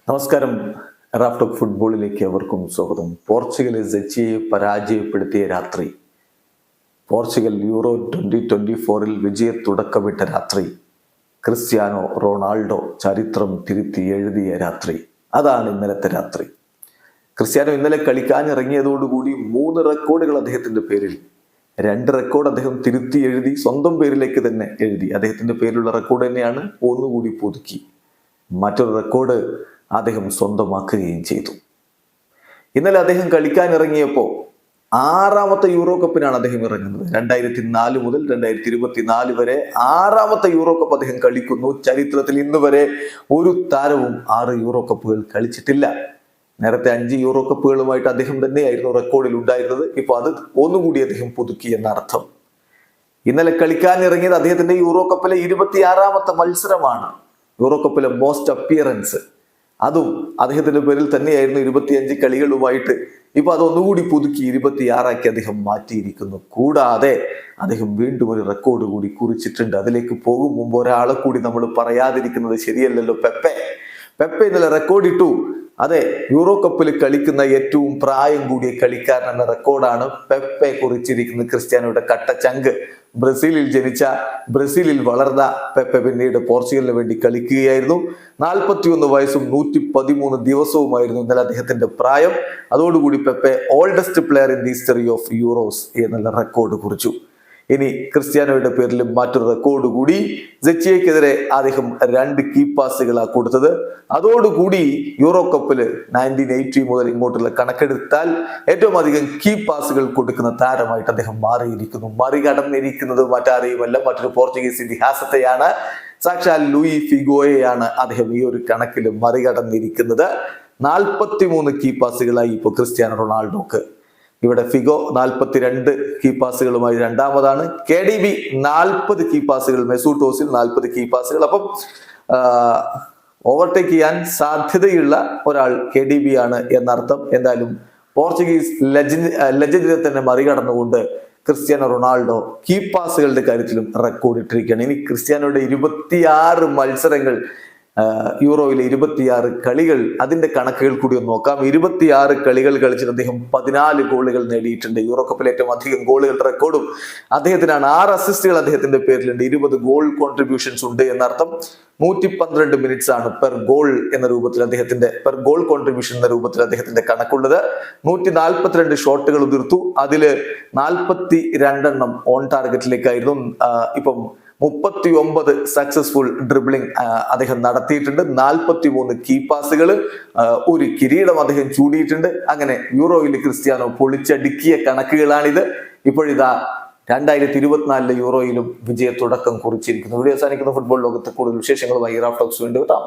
നമസ്കാരം. റാഫ്റ്റോക്ക് ഫുട്ബോളിലേക്ക് അവർക്കും സ്വാഗതം. പോർച്ചുഗൽ സെച്ചിയെ പരാജയപ്പെടുത്തിയ രാത്രി, പോർച്ചുഗൽ യൂറോ 2024 വിജയ തുടക്കമിട്ട രാത്രി, ക്രിസ്ത്യാനോ റൊണാൾഡോ ചരിത്രം തിരുത്തി എഴുതിയ രാത്രി, അതാണ് ഇന്നലത്തെ രാത്രി. ക്രിസ്ത്യാനോ ഇന്നലെ കളിക്കാനിറങ്ങിയതോടുകൂടി 3 റെക്കോർഡുകൾ അദ്ദേഹത്തിന്റെ പേരിൽ, 2 റെക്കോർഡ് അദ്ദേഹം തിരുത്തി എഴുതി, സ്വന്തം പേരിലേക്ക് തന്നെ എഴുതി. അദ്ദേഹത്തിന്റെ പേരിലുള്ള റെക്കോർഡ് തന്നെയാണ് ഒന്നുകൂടി പുതുക്കി. മറ്റൊരു റെക്കോർഡ് അദ്ദേഹം സ്വന്തമാക്കുകയും ചെയ്തു. ഇന്നലെ അദ്ദേഹം കളിക്കാനിറങ്ങിയപ്പോൾ 6ാമത്തെ യൂറോ കപ്പിനാണ് അദ്ദേഹം ഇറങ്ങുന്നത്. 2004 മുതൽ 2024 വരെ 6ാമത്തെ യൂറോ കപ്പ് അദ്ദേഹം കളിക്കുന്നു. ചരിത്രത്തിൽ ഇന്ന് വരെ ഒരു താരവും 6 യൂറോ കപ്പുകൾ കളിച്ചിട്ടില്ല. നേരത്തെ 5 യൂറോ കപ്പുകളുമായിട്ട് അദ്ദേഹം തന്നെയായിരുന്നു റെക്കോർഡിൽ ഉണ്ടായിരുന്നത്. ഇപ്പൊ അത് ഒന്നുകൂടി അദ്ദേഹം പുതുക്കി എന്നർത്ഥം. ഇന്നലെ കളിക്കാനിറങ്ങിയത് അദ്ദേഹത്തിന്റെ യൂറോ കപ്പിലെ 26ാമത്തെ മത്സരമാണ്. യൂറോ കപ്പിലെ മോസ്റ്റ് അപ്പിയറൻസ്, അതും അദ്ദേഹത്തിന്റെ പേരിൽ തന്നെയായിരുന്നു. 25 കളികളുമായിട്ട് ഇപ്പൊ അതൊന്നുകൂടി പുതുക്കി 26 അദ്ദേഹം മാറ്റിയിരിക്കുന്നു. കൂടാതെ അദ്ദേഹം വീണ്ടും ഒരു റെക്കോർഡ് കൂടി കുറിച്ചിട്ടുണ്ട്. അതിലേക്ക് പോകും മുമ്പ് ഒരാളെ കൂടി നമ്മൾ പറയാതിരിക്കുന്നത് ശരിയല്ലല്ലോ. പെപ്പെ ഇന്നലെ റെക്കോർഡ് ഇട്ടു. അതെ, യൂറോ കപ്പിൽ കളിക്കുന്ന ഏറ്റവും പ്രായം കൂടിയ കളിക്കാരൻ എന്ന റെക്കോർഡാണ് പെപ്പെ കുറിച്ചിരിക്കുന്നത്. ക്രിസ്ത്യാനോയുടെ കട്ട ചങ്ക്. ബ്രസീലിൽ ജനിച്ച, ബ്രസീലിൽ വളർന്ന പെപ്പെ പിന്നീട് പോർച്ചുഗലിന് വേണ്ടി കളിക്കുകയായിരുന്നു. 41 വയസ്സും 113 ദിവസവുമായിരുന്നു ഇന്നലെ അദ്ദേഹത്തിന്റെ പ്രായം. അതോടുകൂടി Pepe oldest player in the history of euros എന്നുള്ള റെക്കോർഡ് കുറിച്ചു. ഇനി ക്രിസ്ത്യാനോയുടെ പേരിൽ മറ്റൊരു റെക്കോർഡ് കൂടി. സെച്ചിയക്കെതിരെ അദ്ദേഹം 2 കീ പാസുകളാണ് കൊടുത്തത്. അതോടുകൂടി യൂറോ കപ്പില് 1980 മുതൽ ഇങ്ങോട്ടുള്ള കണക്കെടുത്താൽ ഏറ്റവും അധികം കീ പാസുകൾ കൊടുക്കുന്ന താരമായിട്ട് അദ്ദേഹം മാറിയിരിക്കുന്നു. മറികടന്നിരിക്കുന്നത് മറ്റാരെയുമല്ല, മറ്റൊരു പോർച്ചുഗീസ് ഇതിഹാസത്തെയാണ്. സാക്ഷാൽ ലൂയി ഫിഗോയെയാണ് അദ്ദേഹം ഈ ഒരു കണക്കിൽ മറികടന്നിരിക്കുന്നത്. 43 കീ പാസുകളായി ഇപ്പോൾ ക്രിസ്ത്യാനോ റൊണാൾഡോക്ക്. ഇവിടെ ഫിഗോ 42 കീ പാസുകളുമായി രണ്ടാമതാണ്. KDB 40 കീ പാസുകൾ, മെസൂട്ട് ഓസിൽ 40 കീ പാസുകൾ. അപ്പം ഓവർടേക്ക് ചെയ്യാൻ സാധ്യതയുള്ള ഒരാൾ KDB ആണ് എന്നർത്ഥം. എന്തായാലും പോർച്ചുഗീസ് ലെജൻഡിനെ തന്നെ മറികടന്നുകൊണ്ട് ക്രിസ്ത്യാനോ റൊണാൾഡോ കീ പാസുകളുടെ കാര്യത്തിലും റെക്കോർഡ് ഇട്ടിരിക്കുകയാണ്. ഇനി ക്രിസ്ത്യാനോയുടെ 26 മത്സരങ്ങൾ, യൂറോയിലെ 26 കളികൾ, അതിന്റെ കണക്കുകൾ കൂടി ഒന്ന് നോക്കാം. 26 കളികൾ കളിച്ചിട്ട് അദ്ദേഹം 14 ഗോളുകൾ നേടിയിട്ടുണ്ട്. യൂറോ കപ്പിൽ ഏറ്റവും അധികം ഗോളുകൾ റെക്കോർഡും അദ്ദേഹത്തിനാണ്. 6 അസിസ്റ്റുകൾ അദ്ദേഹത്തിന്റെ പേരിലുണ്ട്. 20 ഗോൾ കോൺട്രിബ്യൂഷൻസ് ഉണ്ട് എന്നർത്ഥം. 112 മിനിറ്റ്സ് ആണ് പെർ ഗോൾ എന്ന രൂപത്തിൽ അദ്ദേഹത്തിന്റെ, പെർ ഗോൾ കോൺട്രിബ്യൂഷൻ എന്ന രൂപത്തിൽ അദ്ദേഹത്തിന്റെ കണക്കുള്ളത്. 142 ഷോട്ടുകൾ ഉതിർത്തു. അതില് 42 ഓൺ ടാർഗറ്റിലേക്കായിരുന്നു. ഇപ്പം 39 സക്സസ്ഫുൾ ഡ്രിബ്ലിംഗ് അദ്ദേഹം നടത്തിയിട്ടുണ്ട്. 43 കീ പാസുകൾ, ഒരു കിരീടം അദ്ദേഹം ചൂടിയിട്ടുണ്ട്. അങ്ങനെ യൂറോയിൽ ക്രിസ്ത്യാനോ പൊളിച്ചടുക്കിയ കണക്കുകളാണിത്. ഇപ്പോഴിതാ 2024 യൂറോയിലും വിജയ തുടക്കം കുറിച്ചിരിക്കുന്നു. വീഡിയോ അവസാനിക്കുന്ന ഫുട്ബോൾ ലോകത്തെ കൂടുതൽ വിശേഷങ്ങളുമായി റാഫ്റ്റോക്സ് വീണ്ടും എത്താം.